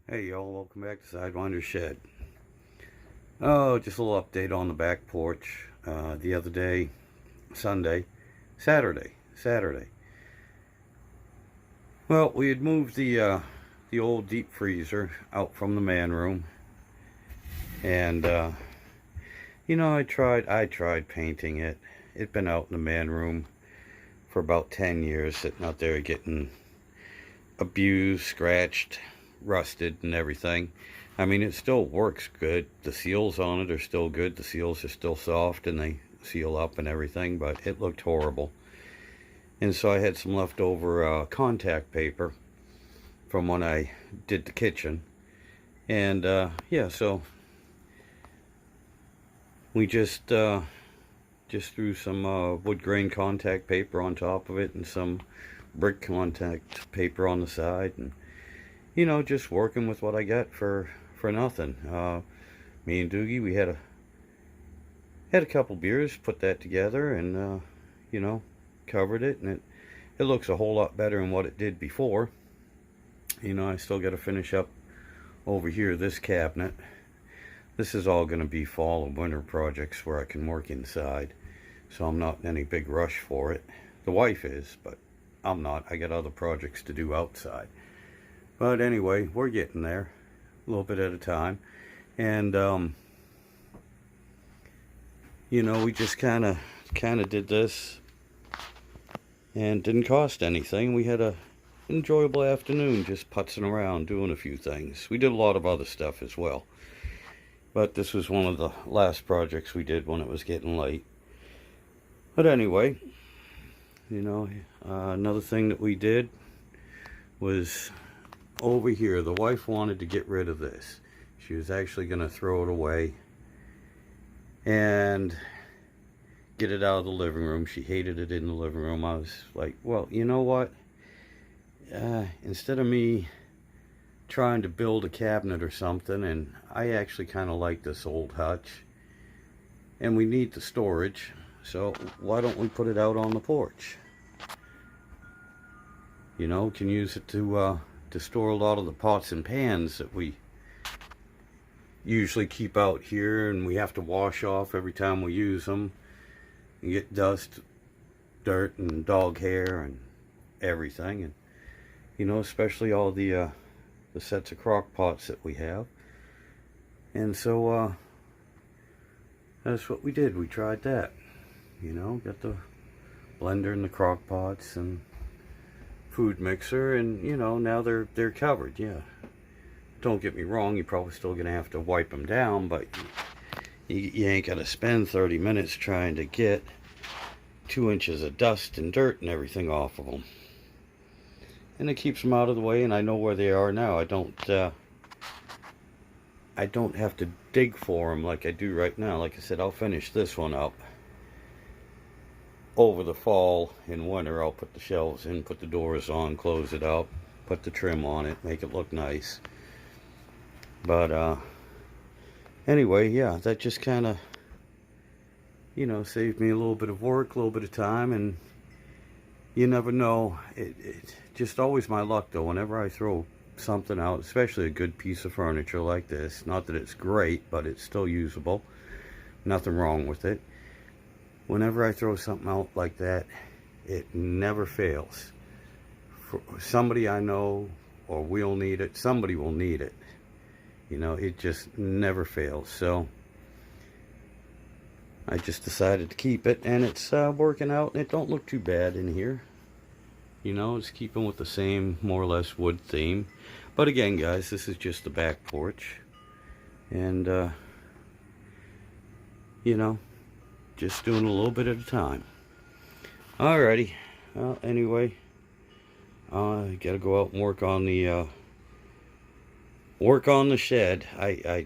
Hey y'all, welcome back to Sidewynders Shed. Oh, just a little update on the back porch. The other day, Saturday. Well, we had moved the old deep freezer out from the man room, and I tried painting it. It'd been out in the man room for about 10 years, sitting out there getting abused, scratched, rusted and everything. I mean, it still works good. The seals on it are still good. The seals are still soft and they seal up and everything, but it looked horrible. And so I had some leftover contact paper from when I did the kitchen. And yeah, so we just threw some wood grain contact paper on top of it and some brick contact paper on the side, and just working with what I got for nothing. Me and Doogie, we had a couple beers, put that together, and covered it, and it looks a whole lot better than what it did before. I still got to finish up over here this cabinet. This is all going to be fall and winter projects where I can work inside, so I'm not in any big rush for it. The wife is, but I'm not. I got other projects to do outside. But anyway, we're getting there, a little bit at a time. And we just kind of did this, and didn't cost anything. We had a enjoyable afternoon just putzing around, doing a few things. We did a lot of other stuff as well, but this was one of the last projects we did when it was getting late. But anyway, another thing that we did was over here. The wife wanted to get rid of this. She was actually going to throw it away and get it out of the living room. She hated it in the living room. I was like, well, you know what? Instead of me trying to build a cabinet or something, and I actually kind of like this old hutch, and we need the storage, so why don't we put it out on the porch? Can use it to store a lot of the pots and pans that we usually keep out here, and we have to wash off every time we use them. You get dust, dirt, and dog hair and everything, and especially all the sets of crock pots that we have. And so that's what we did. We tried that. Got the blender and the crock pots and food mixer, and now they're covered. Yeah, don't get me wrong, you're probably still gonna have to wipe them down, but you ain't gotta spend 30 minutes trying to get 2 inches of dust and dirt and everything off of them. And it keeps them out of the way, and I know where they are now. I don't have to dig for them like I do right now. Like I said, I'll finish this one up over the fall and winter. I'll put the shelves in, put the doors on, close it up, put the trim on it, make it look nice. But anyway, yeah, that just kind of saved me a little bit of work, a little bit of time. And you never know, it just always my luck though. Whenever I throw something out, especially a good piece of furniture like this, not that it's great, but it's still usable, nothing wrong with it. Whenever I throw something out like that, it never fails. For somebody I know, or we'll need it, somebody will need it. It just never fails. So I just decided to keep it, and it's working out, and it don't look too bad in here. It's keeping with the same, more or less, wood theme. But again, guys, this is just the back porch. And, just doing a little bit at a time. Alrighty. Well, anyway, I gotta go out and work on the shed. I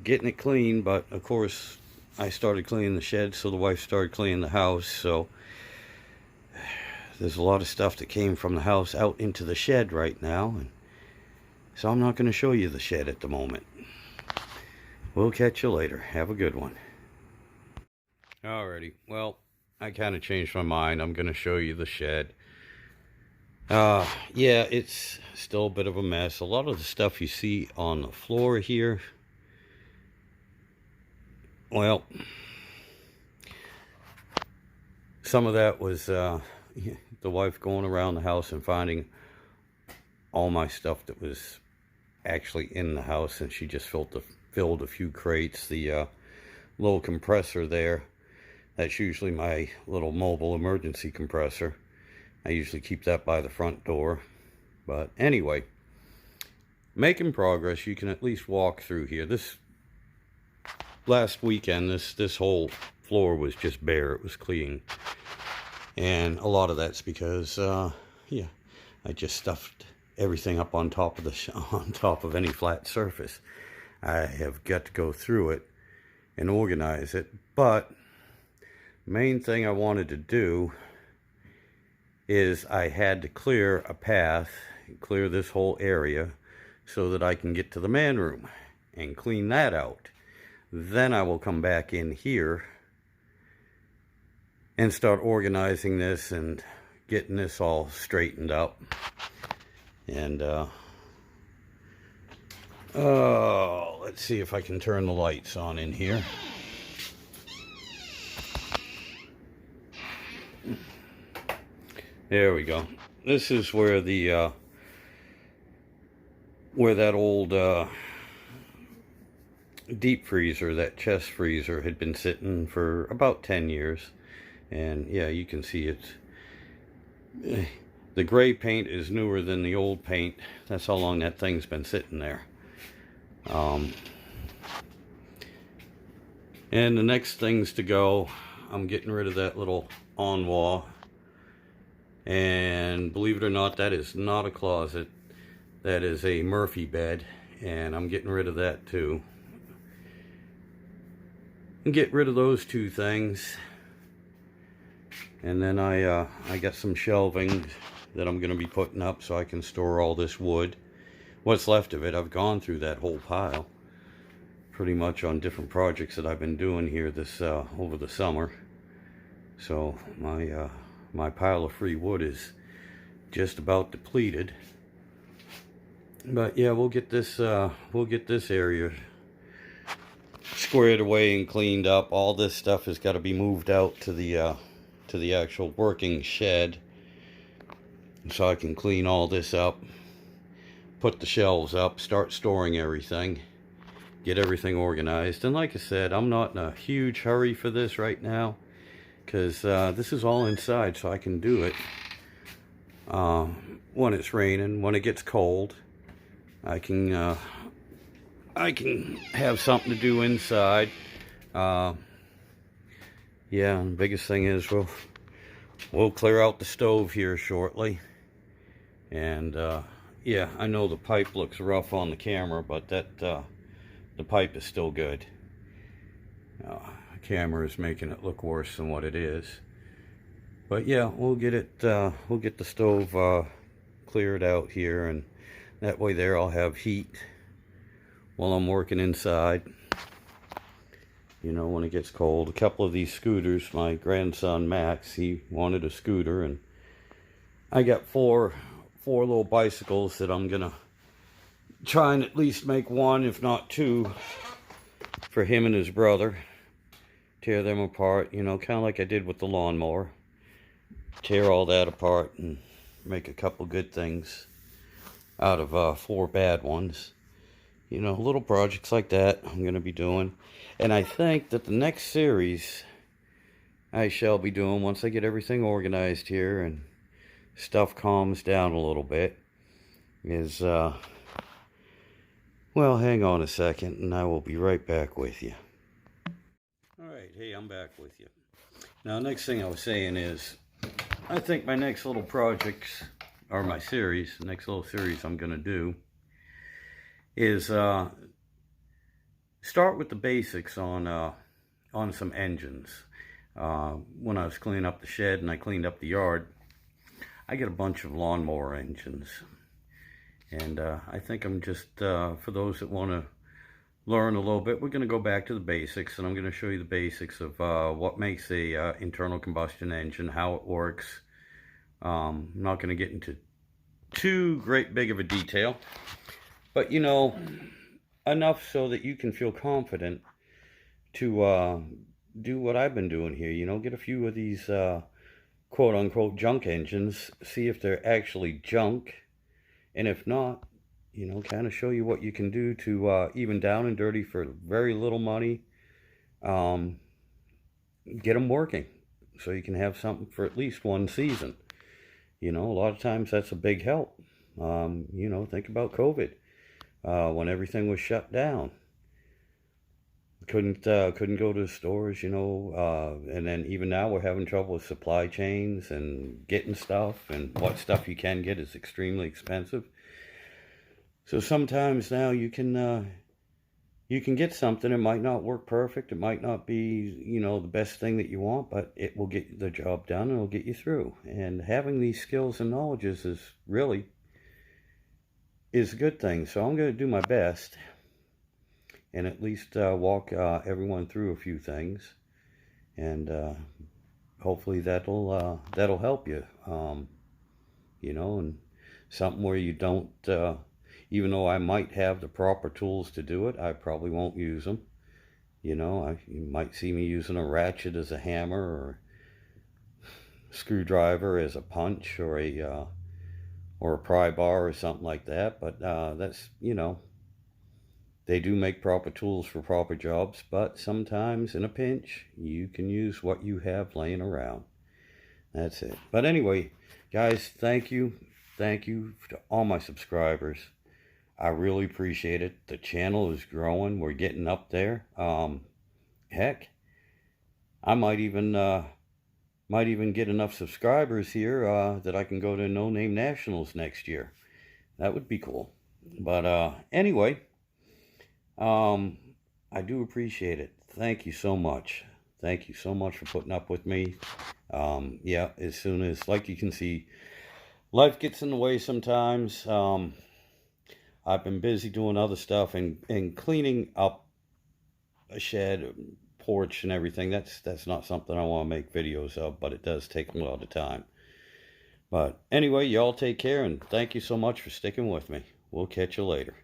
getting it clean, but of course I started cleaning the shed, so the wife started cleaning the house. So there's a lot of stuff that came from the house out into the shed right now, and so I'm not going to show you the shed at the moment. We'll catch you later. Have a good one. Alrighty, well, I kind of changed my mind. I'm going to show you the shed. Yeah, it's still a bit of a mess. A lot of the stuff you see on the floor here, well, some of that was the wife going around the house and finding all my stuff that was actually in the house, and she just filled a few crates. The little compressor there, that's usually my little mobile emergency compressor. I usually keep that by the front door. But anyway, making progress. You can at least walk through here. This last weekend, this whole floor was just bare. It was clean, and a lot of that's because yeah, I just stuffed everything up on top of on top of any flat surface. I have got to go through it and organize it. But main thing I wanted to do is I had to clear a path, clear this whole area, so that I can get to the man room and clean that out. Then I will come back in here and start organizing this and getting this all straightened up. And oh, let's see if I can turn the lights on in here. There we go. This is where the where that old deep freezer, that chest freezer, had been sitting for about 10 years. And yeah, you can see it's the gray paint is newer than the old paint. That's how long that thing's been sitting there. And the next things to go, I'm getting rid of that little on wall. And believe it or not, that is not a closet. That is a Murphy bed, and I'm getting rid of that too. And get rid of those two things. And then I got some shelving that I'm going to be putting up so I can store all this wood. What's left of it, I've gone through that whole pile pretty much on different projects that I've been doing here this over the summer. So my pile of free wood is just about depleted. But yeah, we'll get this area squared away and cleaned up. All this stuff has got to be moved out to the actual working shed, so I can clean all this up, put the shelves up, start storing everything, get everything organized. And like I said, I'm not in a huge hurry for this right now, because this is all inside, so I can do it when it's raining. When it gets cold, I can have something to do inside. Yeah, and the biggest thing is we'll clear out the stove here shortly. And yeah, I know the pipe looks rough on the camera, but the pipe is still good. The camera is making it look worse than what it is. But yeah, we'll get the stove cleared out here, and that way there I'll have heat while I'm working inside. You know, when it gets cold. A couple of these scooters, my grandson Max, he wanted a scooter, and I got four little bicycles that I'm gonna try and at least make one, if not two, for him and his brother. Tear them apart, you know, kind of like I did with the lawnmower. Tear all that apart and make a couple good things out of 4 bad ones. You know, little projects like that I'm going to be doing. And I think that the next series I shall be doing, once I get everything organized here and stuff calms down a little bit, is, well, hang on a second and I will be right back with you. Alright, hey, I'm back with you. Now, next thing I was saying is, I think my next little projects, or my series, the next little series I'm going to do, is start with the basics on some engines. When I was cleaning up the shed and I cleaned up the yard, I get a bunch of lawnmower engines. And I think I'm just, for those that want to learn a little bit, we're going to go back to the basics, and I'm going to show you the basics of what makes a internal combustion engine, how it works. I'm not going to get into too great big of a detail, but you know, enough so that you can feel confident to do what I've been doing here. You know, get a few of these quote-unquote junk engines, see if they're actually junk, and if not, you know, kind of show you what you can do to even down and dirty for very little money, get them working so you can have something for at least one season. You know, a lot of times that's a big help. You know, think about COVID, when everything was shut down. Couldn't go to the stores, you know, and then even now we're having trouble with supply chains and getting stuff, and what stuff you can get is extremely expensive. So sometimes now you can get something. It might not work perfect. It might not be, you know, the best thing that you want, but it will get the job done and it'll get you through. And having these skills and knowledges is a good thing. So I'm going to do my best and at least walk everyone through a few things, and hopefully that'll help you. You know, and something where you don't, even though I might have the proper tools to do it, I probably won't use them. You know, you might see me using a ratchet as a hammer, or a screwdriver as a punch, or a pry bar or something like that. But that's, you know, they do make proper tools for proper jobs, but sometimes in a pinch, you can use what you have laying around. That's it. But anyway, guys, thank you. Thank you to all my subscribers. I really appreciate it. The channel is growing. We're getting up there. Heck, I might even get enough subscribers here that I can go to No Name Nationals next year. That would be cool. But anyway, I do appreciate it. Thank you so much. Thank you so much for putting up with me. Yeah, as soon as, like you can see, life gets in the way sometimes. I've been busy doing other stuff and cleaning up a shed, porch, and everything. That's not something I want to make videos of, but it does take a lot of time. But anyway, y'all take care, and thank you so much for sticking with me. We'll catch you later.